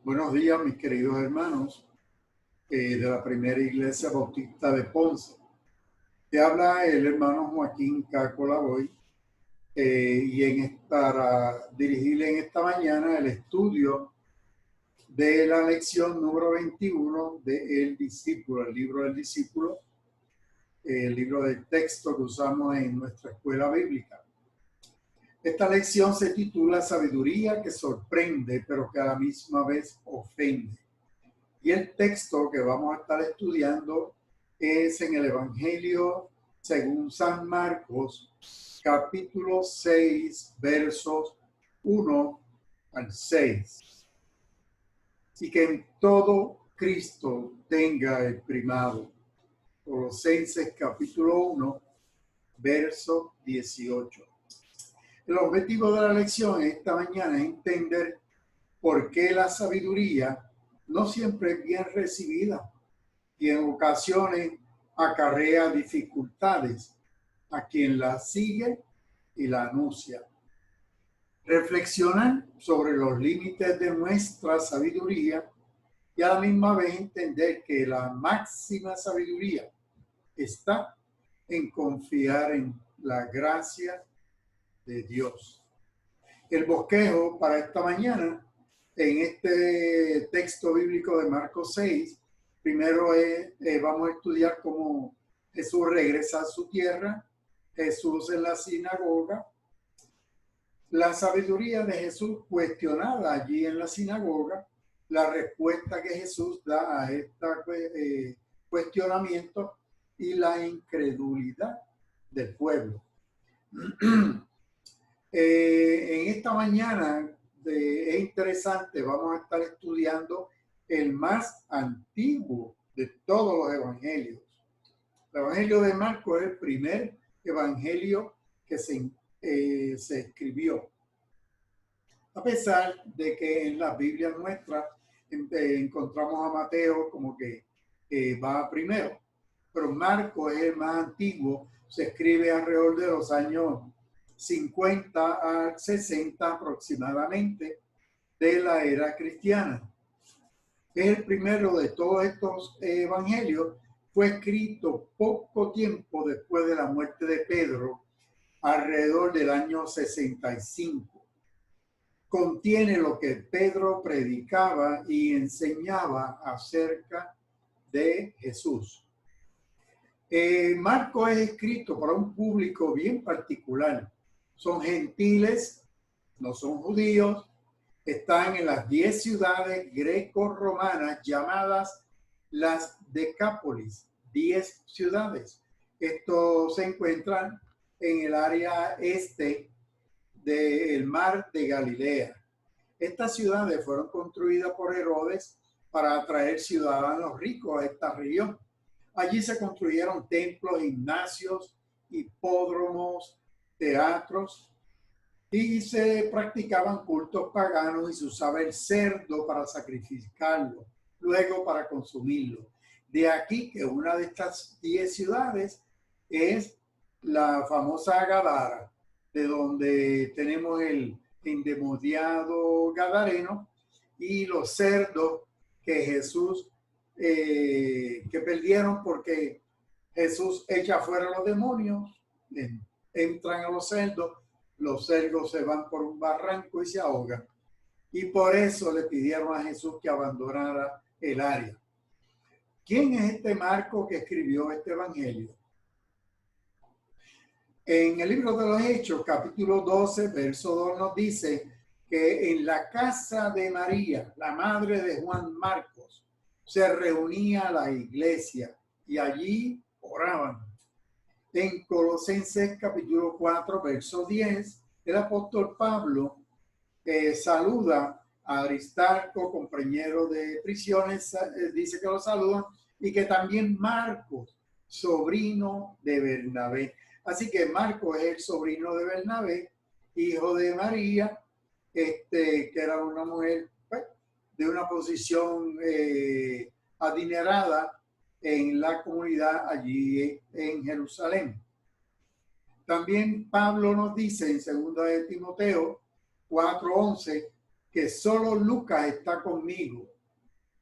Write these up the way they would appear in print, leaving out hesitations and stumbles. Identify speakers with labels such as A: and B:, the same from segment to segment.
A: Buenos días, mis queridos hermanos de la primera iglesia bautista de Ponce. Te habla el hermano Joaquín Caco Lavoy para dirigirle en esta mañana el estudio de la lección número 21 de El Discípulo, el libro del discípulo, el libro de texto que usamos en nuestra escuela bíblica. Esta lección se titula Sabiduría que sorprende, pero que a la misma vez ofende. Y el texto que vamos a estar estudiando es en el Evangelio según San Marcos, capítulo 6, versos 1 al 6. Y que en todo Cristo tenga el primado. Colosenses capítulo 1, verso 18. El objetivo de la lección esta mañana es entender por qué la sabiduría no siempre es bien recibida y en ocasiones acarrea dificultades a quien la sigue y la anuncia. Reflexionar sobre los límites de nuestra sabiduría y a la misma vez entender que la máxima sabiduría está en confiar en la gracia de Dios. El bosquejo para esta mañana en este texto bíblico de Marcos 6, primero vamos a estudiar cómo Jesús regresa a su tierra, Jesús en la sinagoga, la sabiduría de Jesús cuestionada allí en la sinagoga, la respuesta que Jesús da a este cuestionamiento y la incredulidad del pueblo. En esta mañana es interesante, vamos a estar estudiando el más antiguo de todos los evangelios. El evangelio de Marcos es el primer evangelio que se escribió. A pesar de que en las Biblias nuestras encontramos a Mateo como que va primero, pero Marcos es el más antiguo, se escribe alrededor de los años 50 a 60 aproximadamente de la era cristiana. Es el primero de todos estos evangelios, fue escrito poco tiempo después de la muerte de Pedro, alrededor del año 65. Contiene lo que Pedro predicaba y enseñaba acerca de Jesús. Marcos es escrito para un público bien particular. Son gentiles, no son judíos, están en las 10 ciudades greco-romanas llamadas las Decápolis, 10 ciudades. Estos se encuentran en el área este del mar de Galilea. Estas ciudades fueron construidas por Herodes para atraer ciudadanos ricos a esta región. Allí se construyeron templos, gimnasios, hipódromos, teatros y se practicaban cultos paganos y se usaba el cerdo para sacrificarlo, luego para consumirlo. De aquí que una de estas 10 ciudades es la famosa Gadara, de donde tenemos el endemoniado gadareno y los cerdos que Jesús que perdieron porque Jesús echa fuera los demonios, entran a los cerdos se van por un barranco y se ahogan. Y por eso le pidieron a Jesús que abandonara el área. ¿Quién es este Marcos que escribió este evangelio? En el libro de los Hechos, capítulo 12, verso 2, nos dice que en la casa de María, la madre de Juan Marcos, se reunía la iglesia y allí oraban. En Colosenses capítulo 4, verso 10, el apóstol Pablo saluda a Aristarco, compañero de prisiones, dice que lo saludan, y que también Marcos, sobrino de Bernabé. Así que Marcos es el sobrino de Bernabé, hijo de María, que era una mujer de una posición adinerada en la comunidad allí en Jerusalén. También Pablo nos dice en 2 de Timoteo 4:11 que solo Lucas está conmigo.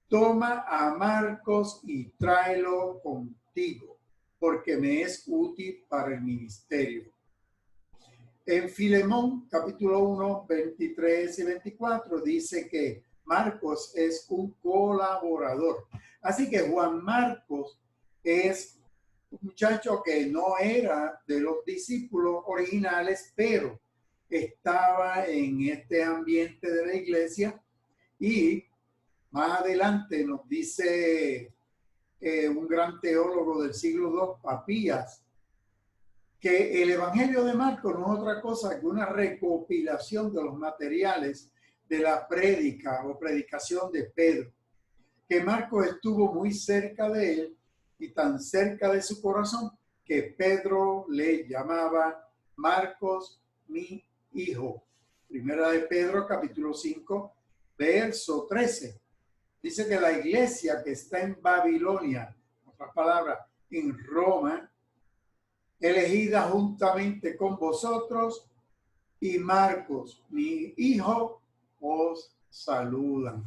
A: Toma a Marcos y tráelo contigo, porque me es útil para el ministerio. En Filemón, capítulo 1, 23 y 24, dice que Marcos es un colaborador. Así que Juan Marcos es un muchacho que no era de los discípulos originales, pero estaba en este ambiente de la iglesia. Y más adelante nos dice un gran teólogo del siglo II, Papías, que el Evangelio de Marcos no es otra cosa que una recopilación de los materiales de la prédica o predicación de Pedro, que Marcos estuvo muy cerca de él y tan cerca de su corazón que Pedro le llamaba Marcos, mi hijo. Primera de Pedro, capítulo 5, verso 13. Dice que la iglesia que está en Babilonia, en otras palabras, en Roma, elegida juntamente con vosotros, y Marcos, mi hijo, os saludan.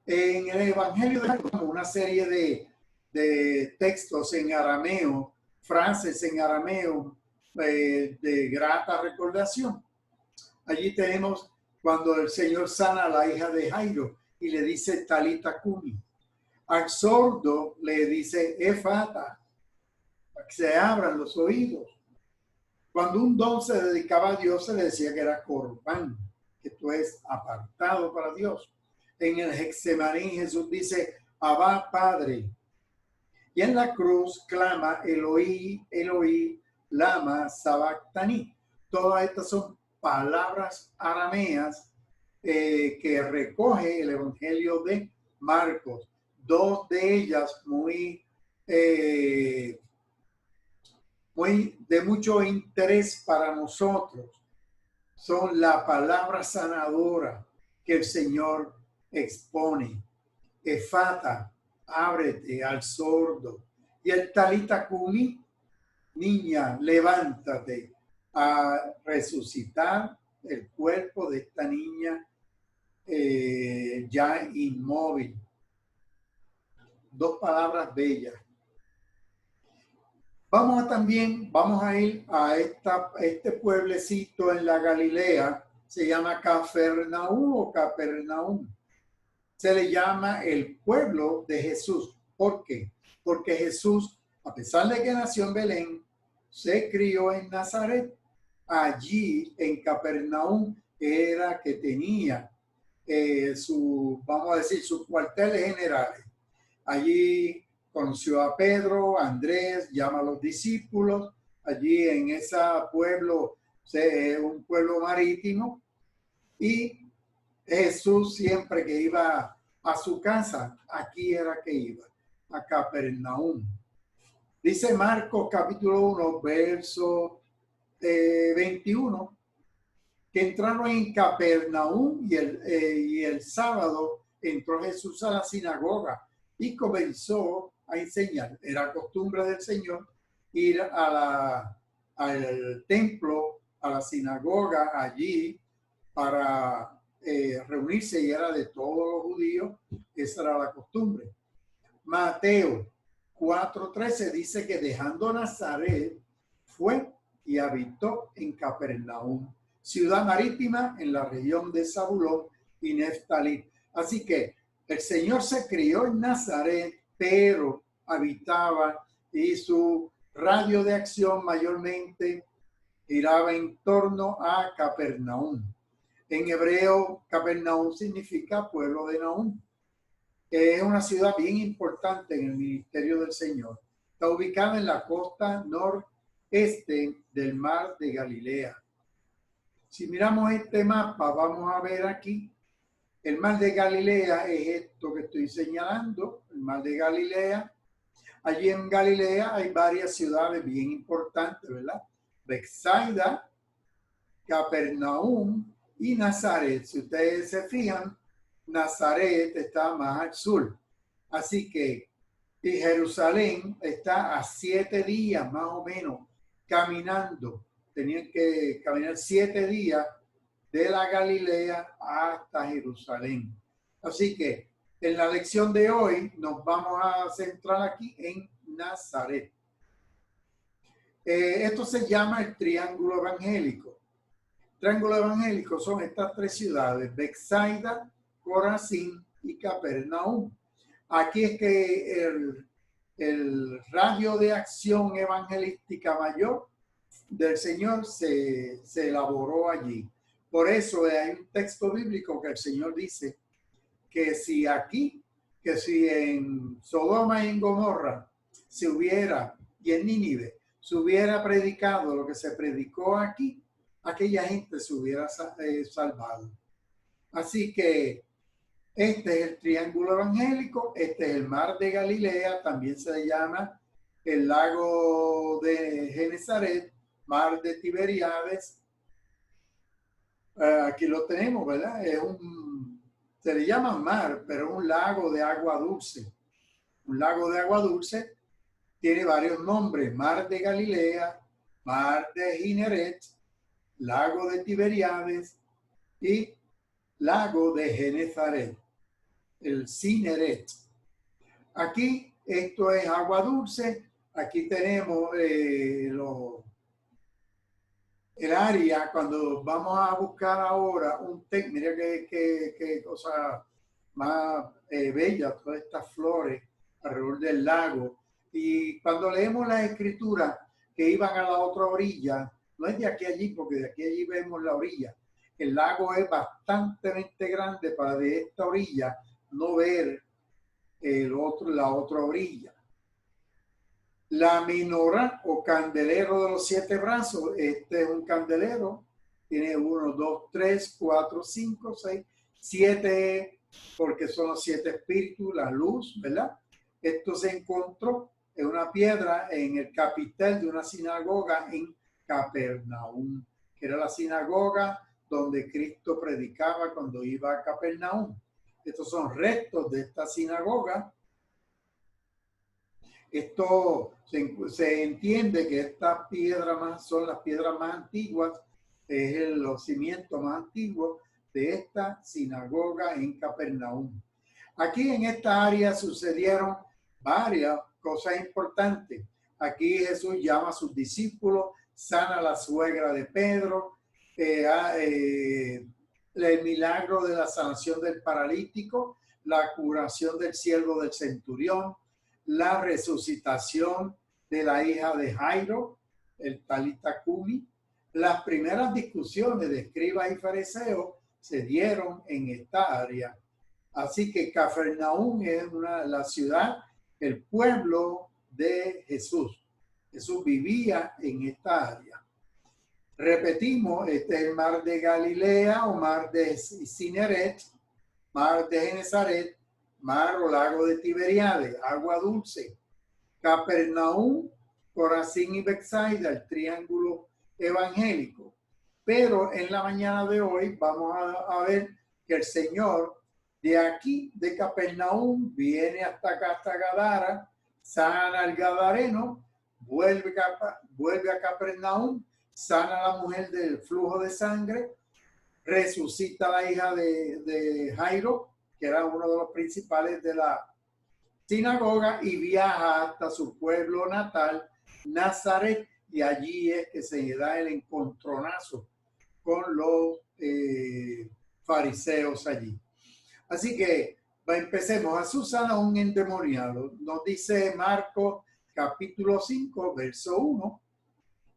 A: En el Evangelio de Marcos, una serie de textos en arameo, frases en arameo de grata recordación. Allí tenemos cuando el Señor sana a la hija de Jairo y le dice Talita Cumi. Al sordo le dice Efata, para que se abran los oídos. Cuando un don se dedicaba a Dios, se le decía que era corbán, que esto es apartado para Dios. En el Getsemaní Jesús dice, Abba, Padre. Y en la cruz clama, Eloí, Eloí, lama sabactani. Todas estas son palabras arameas que recoge el Evangelio de Marcos. Dos de ellas muy de mucho interés para nosotros son la palabra sanadora que el Señor expone. Efata, ábrete al sordo. Y el Talita Cumi, niña, levántate, a resucitar el cuerpo de esta niña ya inmóvil. Dos palabras bellas. Vamos a ir a este pueblecito en la Galilea, se llama Capernaum o Capernaum. Se le llama el pueblo de Jesús. ¿Por qué? Porque Jesús, a pesar de que nació en Belén, se crió en Nazaret. Allí en Capernaum era que tenía sus cuarteles generales. Allí conoció a Pedro, a Andrés, llama a los discípulos. Allí en ese pueblo, un pueblo marítimo, y Jesús siempre que iba a su casa, aquí era que iba, a Capernaum. Dice Marcos capítulo 1, verso 21, que entraron en Capernaum y el sábado entró Jesús a la sinagoga y comenzó a enseñar. Era costumbre del Señor ir al templo, a la sinagoga allí para reunirse, y era de todos los judíos, esa era la costumbre. Mateo 4:13 dice que dejando Nazaret fue y habitó en Capernaum, ciudad marítima en la región de Zabulón y Neftalí. Así que el Señor se crió en Nazaret, pero habitaba, y su radio de acción mayormente giraba en torno a Capernaum. En hebreo, Capernaum significa pueblo de Nahum. Es una ciudad bien importante en el ministerio del Señor. Está ubicada en la costa noreste del mar de Galilea. Si miramos este mapa, vamos a ver aquí, el mar de Galilea es esto que estoy señalando, el mar de Galilea. Allí en Galilea hay varias ciudades bien importantes, ¿verdad? Betsaida, Capernaum y Nazaret. Si ustedes se fijan, Nazaret está más al sur. Así que Jerusalén está a 7 días más o menos caminando. Tenían que caminar 7 días de la Galilea hasta Jerusalén. Así que en la lección de hoy nos vamos a centrar aquí en Nazaret. Esto se llama el triángulo evangélico. Triángulo evangélico son estas tres ciudades: Betsaida, Corazín y Capernaum. Aquí es que el radio de acción evangelística mayor del Señor se elaboró allí. Por eso hay un texto bíblico que el Señor dice que si en Sodoma y en Gomorra y en Nínive se hubiera predicado lo que se predicó aquí, aquella gente se hubiera salvado. Así que este es el triángulo evangélico, este es el mar de Galilea, también se llama el lago de Genesaret, mar de Tiberíades. Aquí lo tenemos, ¿verdad? Se le llama mar, pero es un lago de agua dulce. Un lago de agua dulce tiene varios nombres: mar de Galilea, mar de Gineret, lago de Tiberíades y lago de Genesaret, el Cineret. Aquí esto es agua dulce. Aquí tenemos el área. Cuando vamos a buscar ahora un té, mira qué cosa más bella, todas estas flores alrededor del lago. Y cuando leemos las escrituras que iban a la otra orilla, no es de aquí a allí, porque de aquí a allí vemos la orilla. El lago es bastante grande para de esta orilla no ver la otra orilla. La menorá o candelero de los 7 brazos, este es un candelero, tiene 1, 2, 3, 4, 5, 6, 7, porque son los 7 espíritus, la luz, ¿verdad? Esto se encontró en una piedra en el capitel de una sinagoga en Capernaum, que era la sinagoga donde Cristo predicaba cuando iba a Capernaum. Estos son restos de esta sinagoga. Esto se entiende que estas piedras son las piedras más antiguas, es los cimientos más antiguos de esta sinagoga en Capernaum. Aquí en esta área sucedieron varias cosas importantes. Aquí Jesús llama a sus discípulos, sana a la suegra de Pedro, el milagro de la sanación del paralítico, la curación del siervo del centurión, la resucitación de la hija de Jairo, el Talita Cumi. Las primeras discusiones de escribas y fariseos se dieron en esta área. Así que Capernaum es la ciudad, el pueblo de Jesús. Jesús vivía en esta área. Repetimos, este es el mar de Galilea o mar de Cineret, mar de Genesaret, mar o lago de Tiberíades, agua dulce. Capernaum, Corazín y Betsaida, el triángulo evangélico. Pero en la mañana de hoy vamos a ver que el Señor de aquí, de Capernaum, viene hasta acá, hasta Gadara, sana al gadareno, vuelve a Capernaum, sana a la mujer del flujo de sangre, resucita a la hija de Jairo, que era uno de los principales de la sinagoga, y viaja hasta su pueblo natal, Nazaret, y allí es que se da el encontronazo con los fariseos allí. Así que empecemos. Jesús sana a un endemoniado. Nos dice Marcos capítulo 5, verso 1,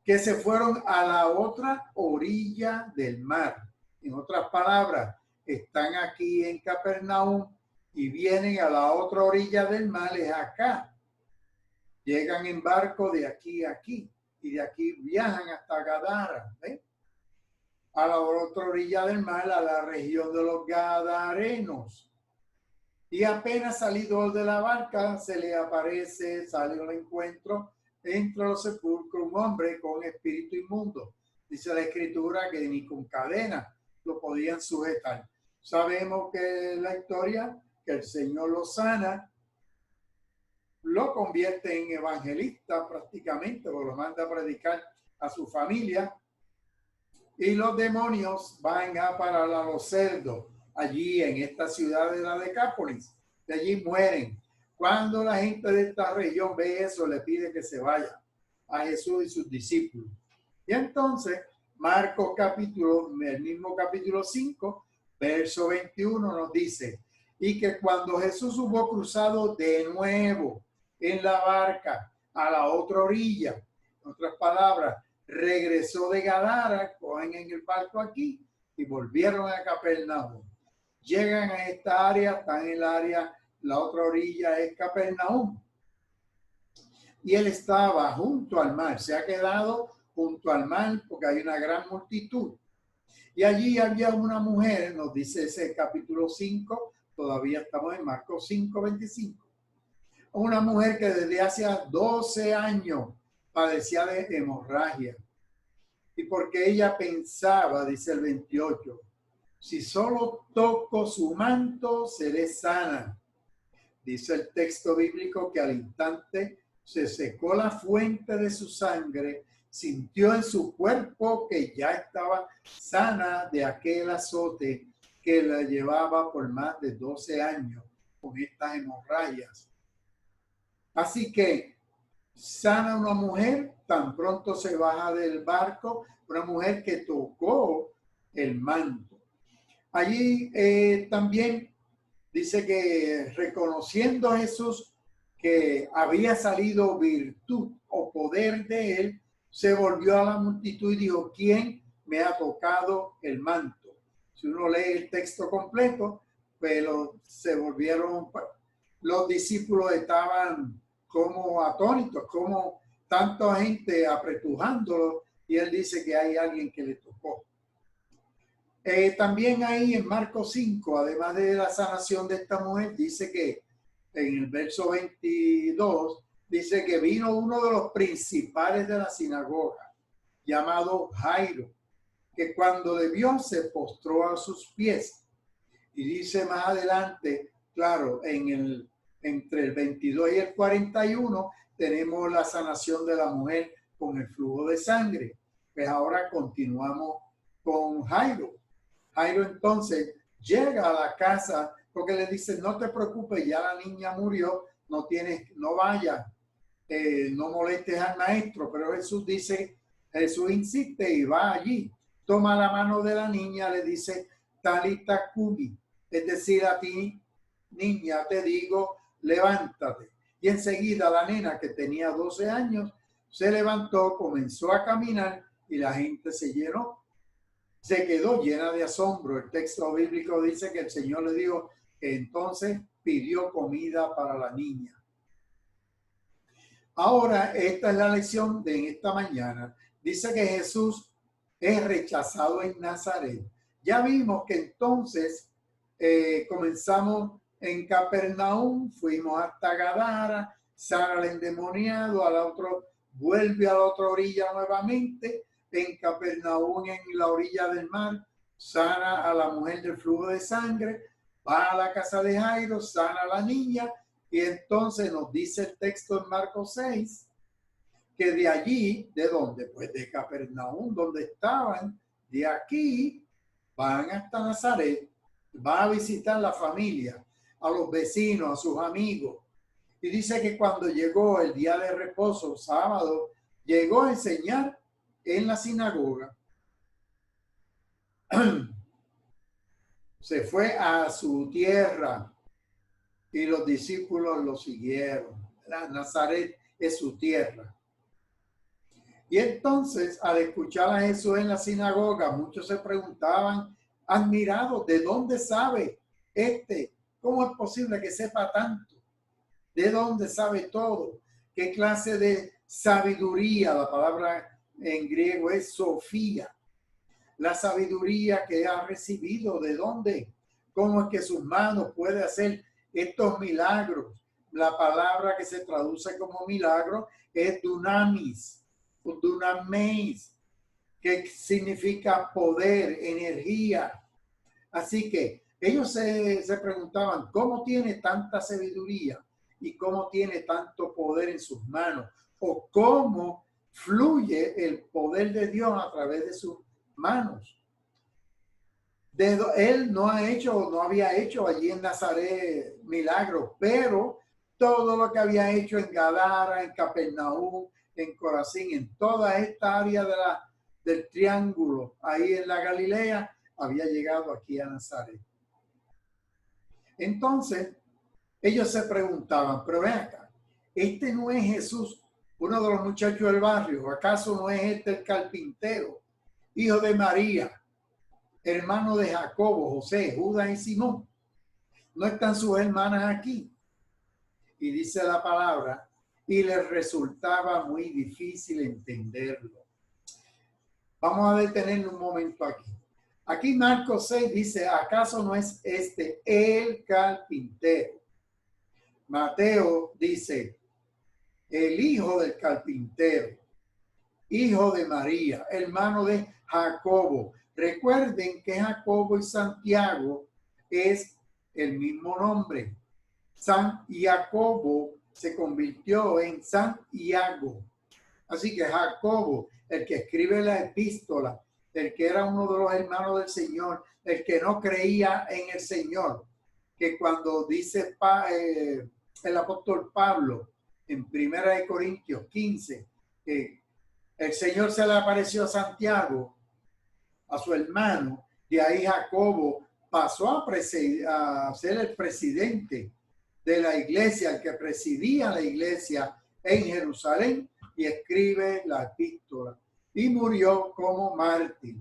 A: que se fueron a la otra orilla del mar. En otras palabras, están aquí en Capernaum y vienen a la otra orilla del mar, es acá. Llegan en barco de aquí a aquí y de aquí viajan hasta Gadara, ¿ves? A la otra orilla del mar, a la región de los Gadarenos. Y apenas salido de la barca, se le aparece, sale al encuentro entre los sepulcros un hombre con espíritu inmundo. Dice la escritura que ni con cadena lo podían sujetar. Sabemos que la historia, que el Señor lo sana, lo convierte en evangelista prácticamente, o lo manda a predicar a su familia. y los demonios van a parar a los cerdos allí en esta ciudad de la Decápolis. De allí mueren. Cuando la gente de esta región ve eso, le pide que se vaya a Jesús y sus discípulos. Y entonces, Marcos el mismo capítulo 5, verso 21 nos dice, y que cuando Jesús hubo cruzado de nuevo en la barca a la otra orilla, en otras palabras, regresó de Gadara, cogen en el barco aquí y volvieron a Capernaum. Llegan a esta área, están en el área, la otra orilla es Capernaum. Y él estaba junto al mar, se ha quedado junto al mar porque hay una gran multitud. Y allí había una mujer, nos dice ese capítulo 5, todavía estamos en Marcos 5, 25. Una mujer que desde hace 12 años padecía de hemorragia. Y porque ella pensaba, dice el 28, si solo toco su manto, seré sana. Dice el texto bíblico que al instante se secó la fuente de su sangre, sintió en su cuerpo que ya estaba sana de aquel azote que la llevaba por más de 12 años con estas hemorragias. Así que sana una mujer, tan pronto se baja del barco, una mujer que tocó el manto. Allí también dice que reconociendo a Jesús que había salido virtud o poder de él, se volvió a la multitud y dijo, ¿quién me ha tocado el manto? Si uno lee el texto completo, pero se volvieron, los discípulos estaban como atónitos, como tanta gente apretujándolo, y él dice que hay alguien que le tocó. También ahí en Marcos 5, además de la sanación de esta mujer, dice que en el verso 22, dice que vino uno de los principales de la sinagoga, llamado Jairo, que cuando le vio se postró a sus pies. Y dice más adelante, claro, entre el 22 y el 41, tenemos la sanación de la mujer con el flujo de sangre. Pues ahora continuamos con Jairo. Jairo entonces llega a la casa porque le dice, no te preocupes, ya la niña murió, no vayas, no molestes al maestro. Pero Jesús insiste y va allí, toma la mano de la niña, le dice, talita cumi, es decir, a ti, niña, te digo, levántate. Y enseguida la nena, que tenía 12 años, se levantó, comenzó a caminar y la gente se quedó llena de asombro. El texto bíblico dice que el Señor le dijo que entonces pidió comida para la niña. Ahora, esta es la lección de esta mañana. Dice que Jesús es rechazado en Nazaret. Ya vimos que entonces comenzamos en Capernaum, fuimos hasta Gadara, sana al endemoniado, vuelve a la otra orilla nuevamente. En Capernaum, en la orilla del mar, sana a la mujer del flujo de sangre, va a la casa de Jairo, sana a la niña, y entonces nos dice el texto en Marcos 6, que de allí, ¿de dónde? Pues de Capernaum, donde estaban, de aquí van hasta Nazaret, va a visitar la familia, a los vecinos, a sus amigos. Y dice que cuando llegó el día de reposo, sábado, llegó a enseñar en la sinagoga. Se fue a su tierra y los discípulos lo siguieron. Nazaret es su tierra. Y entonces, al escuchar a Jesús en la sinagoga, muchos se preguntaban, admirados, ¿de dónde sabe este? ¿Cómo es posible que sepa tanto? ¿De dónde sabe todo? ¿Qué clase de sabiduría? La palabra en griego es Sofía. La sabiduría que ha recibido, ¿de dónde? ¿Cómo es que sus manos pueden hacer estos milagros? La palabra que se traduce como milagro es dunamis, o dunamis, que significa poder, energía. Así que ellos se preguntaban, ¿cómo tiene tanta sabiduría y cómo tiene tanto poder en sus manos? ¿O cómo fluye el poder de Dios a través de sus manos. Él no había hecho allí en Nazaret milagros, pero todo lo que había hecho en Gadara, en Capernaum, en Corazín, en toda esta área del triángulo, ahí en la Galilea, había llegado aquí a Nazaret. Entonces, ellos se preguntaban, pero ven acá, este no es Jesús, uno de los muchachos del barrio, ¿acaso no es este el carpintero, hijo de María, hermano de Jacobo, José, Judas y Simón? ¿No están sus hermanas aquí? Y dice la palabra, y les resultaba muy difícil entenderlo. Vamos a detenernos un momento aquí. Aquí Marcos 6 dice, ¿acaso no es este el carpintero? Mateo dice, el hijo del carpintero, hijo de María, hermano de Jacobo. Recuerden que Jacobo y Santiago es el mismo nombre. San Jacobo se convirtió en Santiago. Así que Jacobo, el que escribe la epístola, el que era uno de los hermanos del Señor, el que no creía en el Señor, que cuando dice el apóstol Pablo en 1 Corintios 15, que el Señor se le apareció a Santiago, a su hermano, y ahí Jacobo pasó a ser el presidente de la iglesia, el que presidía la iglesia en Jerusalén, y escribe la epístola y murió como mártir.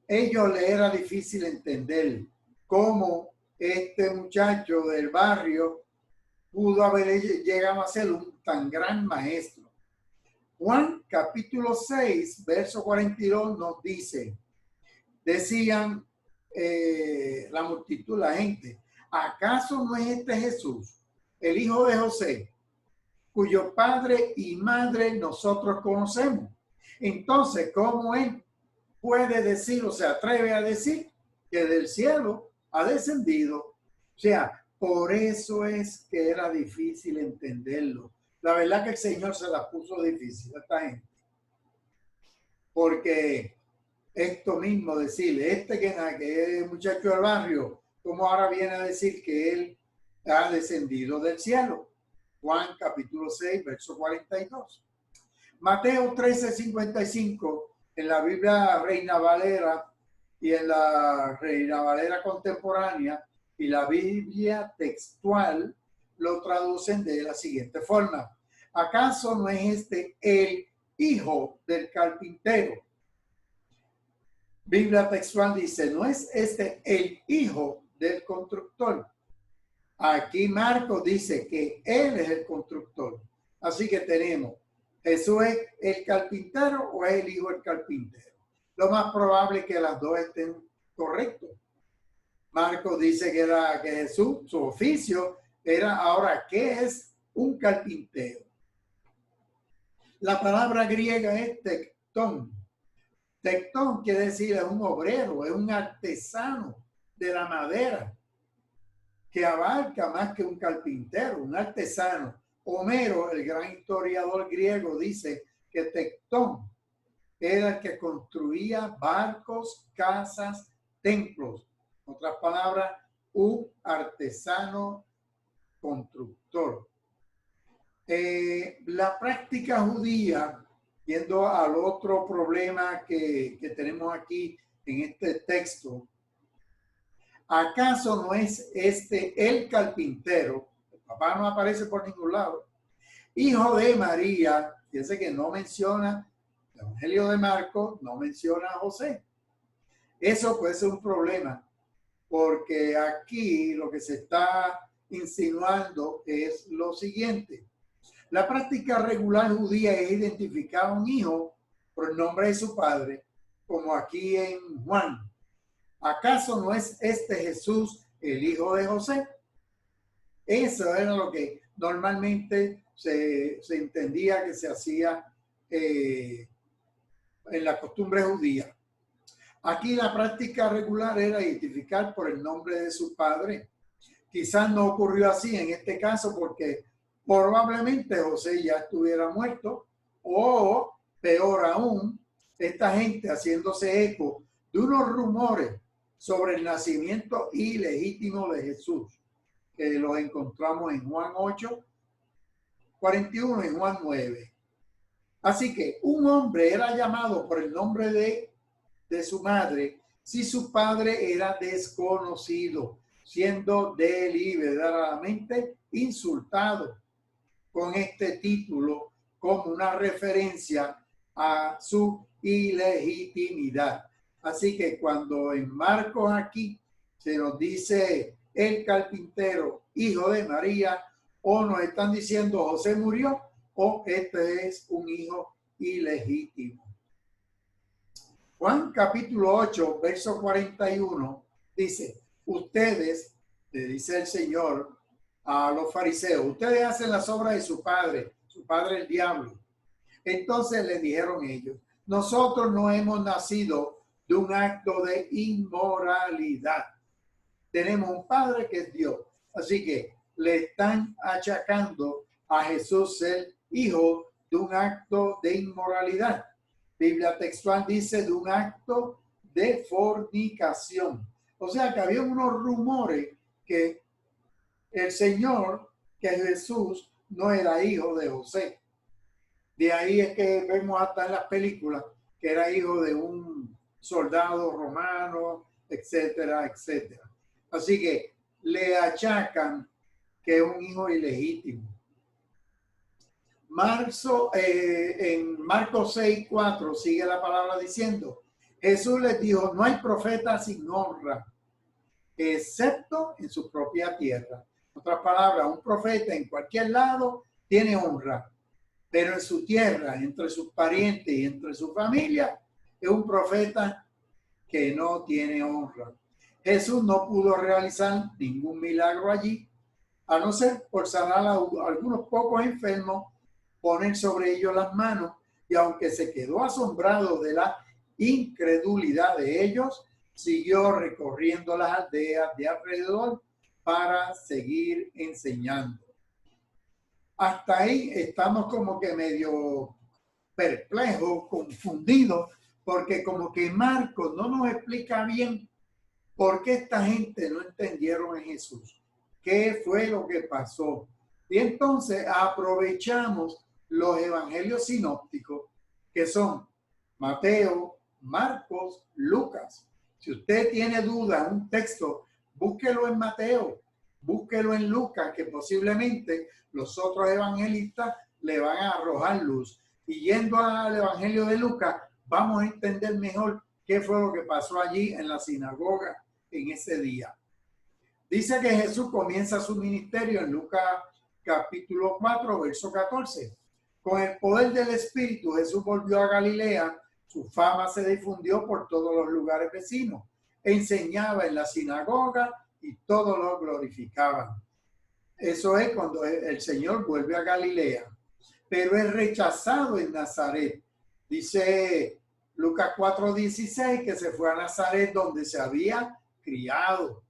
A: Ellos le era difícil entender cómo este muchacho del barrio pudo haber llegado a ser un tan gran maestro. Juan capítulo 6, verso 42 nos dice, decían la multitud, la gente, ¿acaso no es este Jesús, el hijo de José, cuyo padre y madre nosotros conocemos? Entonces, ¿cómo él puede decir o se atreve a decir que del cielo ha descendido? O sea, por eso es que era difícil entenderlo. La verdad que el Señor se la puso difícil a esta gente. Porque esto mismo, decirle, que es muchacho del barrio, ¿cómo ahora viene a decir que él ha descendido del cielo? Juan capítulo 6, verso 42. Mateo 13, 55, en la Biblia Reina Valera y en la Reina Valera contemporánea y la Biblia textual lo traducen de la siguiente forma. ¿Acaso no es este el hijo del carpintero? Biblia textual dice, ¿no es este el hijo del constructor? Aquí Marcos dice que él es el constructor. Así que tenemos, ¿Jesús es el carpintero o es el hijo del carpintero? Lo más probable es que las dos estén correctos. Marcos dice que Jesús, su oficio era, ahora, ¿qué es un carpintero? La palabra griega es tectón. Tectón quiere decir es un obrero, es un artesano de la madera que abarca más que un carpintero, un artesano. Homero, el gran historiador griego, dice que Tectón era el que construía barcos, casas, templos. En otras palabras, un artesano constructor. La práctica judía, yendo al otro problema que tenemos aquí en este texto, ¿acaso no es este el carpintero? El papá no aparece por ningún lado. Hijo de María, fíjense que no menciona, el Evangelio de Marcos no menciona a José. Eso puede ser un problema, porque aquí lo que se está insinuando es lo siguiente. La práctica regular judía es identificar a un hijo por el nombre de su padre, como aquí en Juan. ¿Acaso no es este Jesús el hijo de José? Eso era lo que normalmente se entendía que se hacía en la costumbre judía. Aquí la práctica regular era identificar por el nombre de su padre. Quizás no ocurrió así en este caso porque probablemente José ya estuviera muerto o, peor aún, esta gente haciéndose eco de unos rumores sobre el nacimiento ilegítimo de Jesús, que los encontramos en Juan 8, 41 y Juan 9. Así que un hombre era llamado por el nombre de su madre si su padre era desconocido, siendo deliberadamente insultado con este título como una referencia a su ilegitimidad. Así que cuando en Marcos aquí se nos dice el carpintero, hijo de María, o nos están diciendo José murió, o este es un hijo ilegítimo. Juan capítulo 8, verso 41 dice, ustedes, le dice el Señor a los fariseos, ustedes hacen las obras de su padre el diablo. Entonces le dijeron ellos, nosotros no hemos nacido de un acto de inmoralidad. Tenemos un padre que es Dios. Así que le están achacando a Jesús el hijo de un acto de inmoralidad. Biblia textual dice de un acto de fornicación. O sea que había unos rumores que el Señor, que Jesús no era hijo de José. De ahí es que vemos hasta en las películas que era hijo de un soldado romano, etcétera, etcétera. Así que le achacan que es un hijo ilegítimo. En Marcos 6:4 sigue la palabra diciendo, Jesús les dijo, no hay profeta sin honra, excepto en su propia tierra. En otras palabras, un profeta en cualquier lado tiene honra, pero en su tierra, entre sus parientes y entre su familia, es un profeta que no tiene honra. Jesús no pudo realizar ningún milagro allí, a no ser por sanar a algunos pocos enfermos, poner sobre ellos las manos, y aunque se quedó asombrado de la incredulidad de ellos, siguió recorriendo las aldeas de alrededor para seguir enseñando. Hasta ahí estamos como que medio perplejos, confundidos, porque como que Marcos no nos explica bien por qué esta gente no entendieron en Jesús. ¿Qué fue lo que pasó? Y entonces aprovechamos los evangelios sinópticos, que son Mateo, Marcos, Lucas. Si usted tiene duda en un texto, búsquelo en Mateo, búsquelo en Lucas, que posiblemente los otros evangelistas le van a arrojar luz. Y yendo al evangelio de Lucas, vamos a entender mejor qué fue lo que pasó allí en la sinagoga en ese día. Dice que Jesús comienza su ministerio en Lucas capítulo 4, verso 14. Con el poder del Espíritu, Jesús volvió a Galilea. Su fama se difundió por todos los lugares vecinos. Enseñaba en la sinagoga y todos lo glorificaban. Eso es cuando el Señor vuelve a Galilea. Pero es rechazado en Nazaret. Dice Lucas 4:16 que se fue a Nazaret donde se había criado.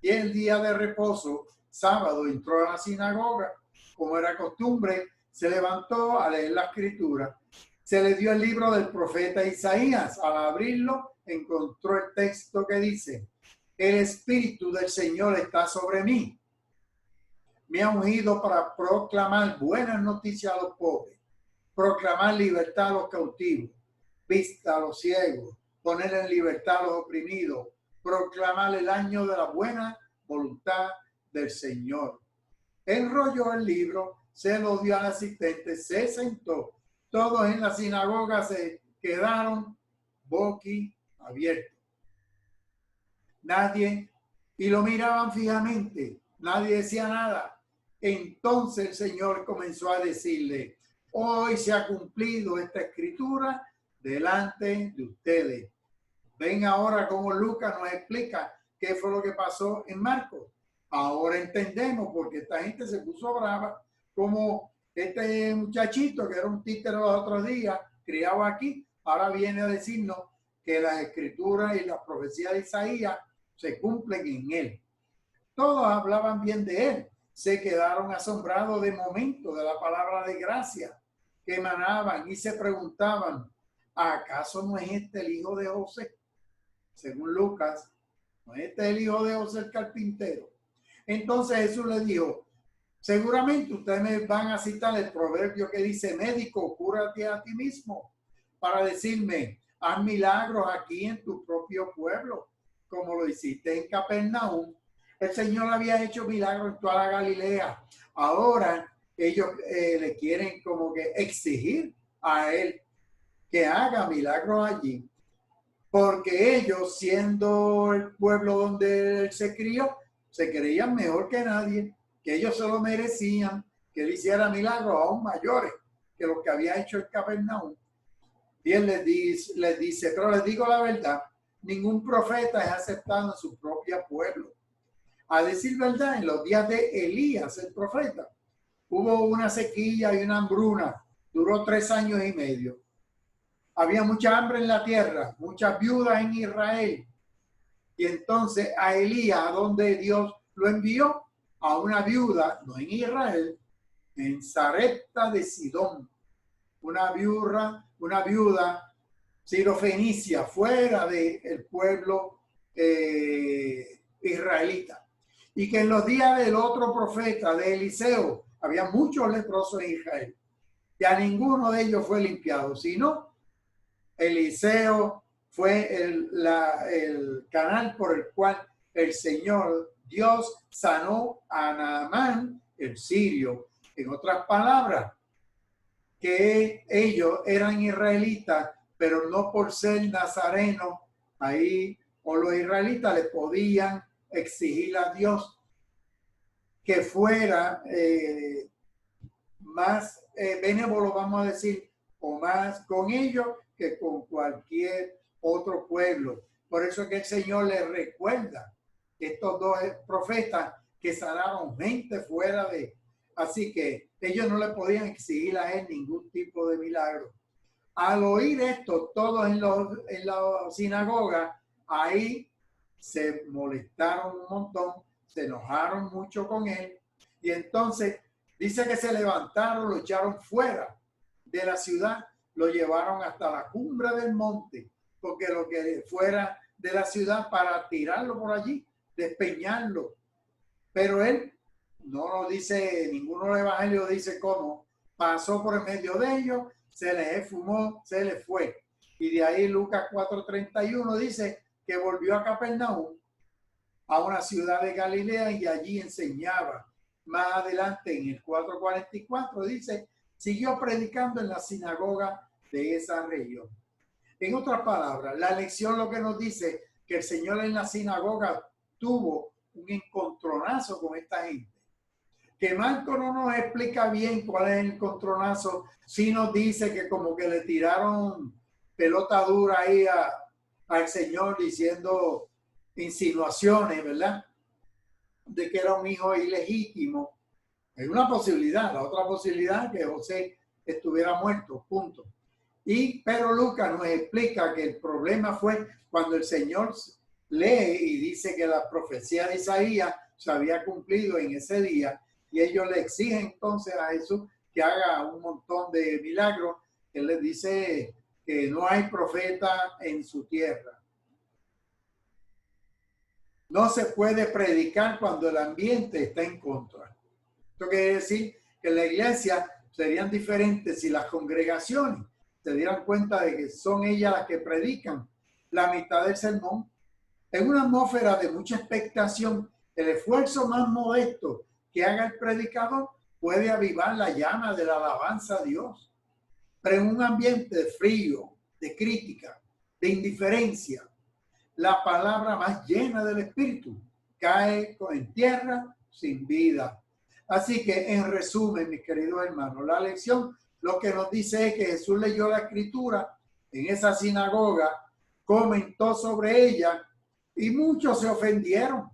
A: Y el día de reposo, sábado, entró a la sinagoga. Como era costumbre, se levantó a leer la escritura. Se le dio el libro del profeta Isaías. Al abrirlo, encontró el texto que dice, el Espíritu del Señor está sobre mí. Me ha ungido para proclamar buenas noticias a los pobres, proclamar libertad a los cautivos, vista a los ciegos, poner en libertad a los oprimidos, proclamar el año de la buena voluntad del Señor. Enrolló el libro, se lo dio al asistente, se sentó. Todos en la sinagoga se quedaron boquiabiertos. Nadie, y lo miraban fijamente, nadie decía nada. Entonces el Señor comenzó a decirle, hoy se ha cumplido esta escritura delante de ustedes. Ven ahora cómo Lucas nos explica qué fue lo que pasó en Marcos. Ahora entendemos porque esta gente se puso brava, como este muchachito que era un títere los otros días, criado aquí, ahora viene a decirnos que las escrituras y las profecías de Isaías se cumplen en él. Todos hablaban bien de él, se quedaron asombrados de momento de la palabra de gracia que emanaban y se preguntaban, ¿acaso no es este el hijo de José? Según Lucas, ¿no es este el hijo de José el carpintero? Entonces Jesús le dijo, seguramente ustedes me van a citar el proverbio que dice, médico, cúrate a ti mismo, para decirme, haz milagros aquí en tu propio pueblo, como lo hiciste en Capernaum. El Señor había hecho milagros en toda la Galilea. Ahora ellos le quieren como que exigir a él que haga milagros allí, porque ellos, siendo el pueblo donde él se crió, se creían mejor que nadie, que ellos se lo merecían, que él hiciera milagros aún mayores que los que había hecho en Capernaum. Y él les dice, pero les digo la verdad, ningún profeta es aceptado en su propio pueblo. A decir verdad, en los días de Elías, el profeta, hubo una sequía y una hambruna, duró 3 años y medio. Había mucha hambre en la tierra, muchas viudas en Israel. Y entonces a Elías, ¿a dónde Dios lo envió? A una viuda, no en Israel, en Sarepta de Sidón. Una viuda sirofenicia, fuera del pueblo israelita. Y que en los días del otro profeta, de Eliseo, había muchos leprosos en Israel. Y a ninguno de ellos fue limpiado, sino Eliseo fue el canal por el cual el Señor Dios sanó a Naamán, el sirio. En otras palabras, que ellos eran israelitas, pero no por ser nazarenos ahí, o los israelitas le podían exigir a Dios que fuera más benévolo, vamos a decir, o más con ellos que con cualquier otro pueblo. Por eso es que el Señor les recuerda estos dos profetas que sanaron gente fuera de... Así que ellos no le podían exigir a él ningún tipo de milagro. Al oír esto, todos en la sinagoga, ahí se molestaron un montón, se enojaron mucho con él. Y entonces dice que se levantaron, lo echaron fuera de la ciudad, lo llevaron hasta la cumbre del monte, porque lo que fuera de la ciudad para tirarlo por allí, despeñarlo. Pero él no lo dice, ninguno de los evangelios dice cómo, pasó por el medio de ellos, se les esfumó, se les fue. Y de ahí Lucas 4:31 dice que volvió a Capernaum, a una ciudad de Galilea, y allí enseñaba. Más adelante en el 4:44 dice, siguió predicando en la sinagoga de esa región. En otras palabras, la lección lo que nos dice que el Señor en la sinagoga tuvo un encontronazo con esta gente. Que Marco no nos explica bien cuál es el encontronazo, sí nos dice que como que le tiraron pelota dura ahí al Señor diciendo insinuaciones, ¿verdad? De que era un hijo ilegítimo. Hay una posibilidad, la otra posibilidad que José estuviera muerto, punto. Pero Lucas nos explica que el problema fue cuando el Señor lee y dice que la profecía de Isaías se había cumplido en ese día, y ellos le exigen entonces a Jesús que haga un montón de milagros. Él les dice que no hay profeta en su tierra. No se puede predicar cuando el ambiente está en contra. Esto quiere decir que en la iglesia serían diferentes si las congregaciones se dieran cuenta de que son ellas las que predican la mitad del sermón. En una atmósfera de mucha expectación, el esfuerzo más modesto que haga el predicador puede avivar la llama de la alabanza a Dios. Pero en un ambiente de frío, de crítica, de indiferencia, la palabra más llena del Espíritu cae en tierra sin vida. Así que, en resumen, mis queridos hermanos, la lección lo que nos dice es que Jesús leyó la Escritura en esa sinagoga, comentó sobre ella y muchos se ofendieron.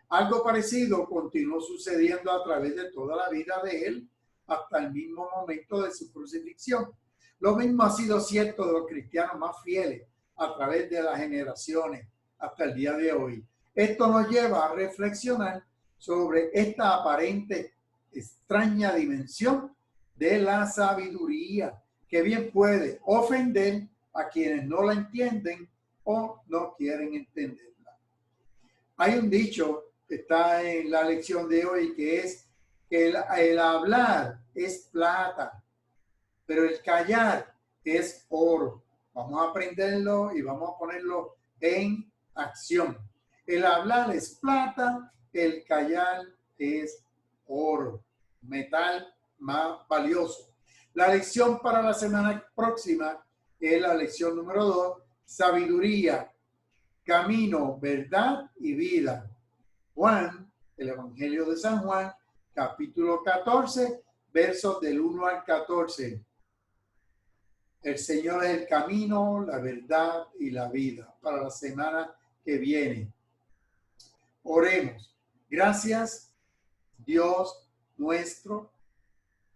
A: Algo parecido continuó sucediendo a través de toda la vida de él hasta el mismo momento de su crucifixión. Lo mismo ha sido cierto de los cristianos más fieles a través de las generaciones hasta el día de hoy. Esto nos lleva a reflexionar sobre esta aparente extraña dimensión de la sabiduría que bien puede ofender a quienes no la entienden o no quieren entenderla. Hay un dicho que está en la lección de hoy que es que el hablar es plata, pero el callar es oro. Vamos a aprenderlo y vamos a ponerlo en acción. El hablar es plata, el callar es oro, metal más valioso. La lección para la semana próxima es la lección número 2, sabiduría, camino, verdad y vida. Juan, el Evangelio de San Juan, capítulo 14, versos del 1 al 14. El Señor es el camino, la verdad y la vida para la semana que viene. Oremos. Gracias, Dios nuestro,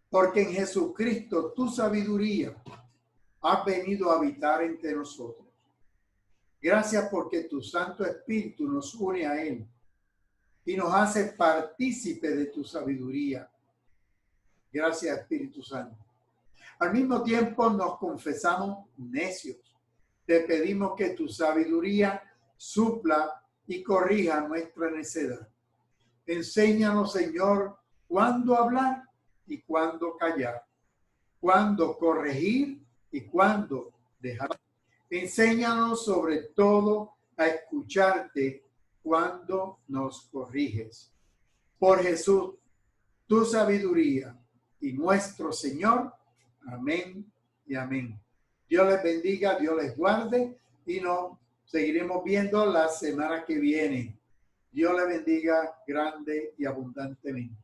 A: porque en Jesucristo tu sabiduría ha venido a habitar entre nosotros. Gracias porque tu Santo Espíritu nos une a Él y nos hace partícipe de tu sabiduría. Gracias, Espíritu Santo. Al mismo tiempo nos confesamos necios. Te pedimos que tu sabiduría supla y corrija nuestra necedad. Enséñanos, Señor, cuándo hablar y cuándo callar, cuándo corregir y cuándo dejar. Enséñanos sobre todo a escucharte cuando nos corriges. Por Jesús, tu sabiduría y nuestro Señor. Amén y amén. Dios les bendiga, Dios les guarde y nos seguiremos viendo la semana que viene. Dios les bendiga grande y abundantemente.